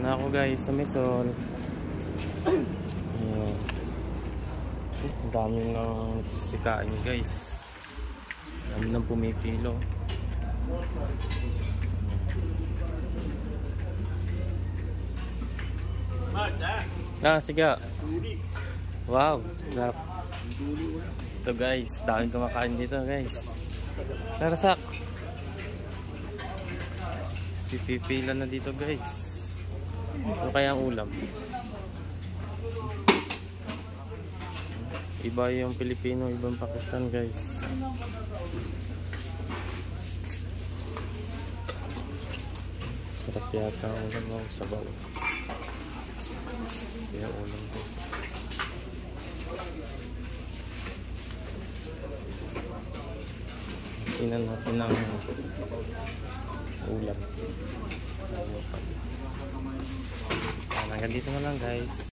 Na ako guys sa Mesol. Ayan. Ang dami ng sisikain guys. Ang dami ng pumipilo. Sige. Wow, sarap. Ito guys, daming kumakain dito guys. Tarasak. Si pipila na dito guys. Ano kaya ang ulam? Iba yung Pilipino, ibang Pakistan guys. Sarap yata ang ulam mo, sabaw. Kaya ulam guys. Tingnan natin ang ulam. Hanggang dito na lang guys.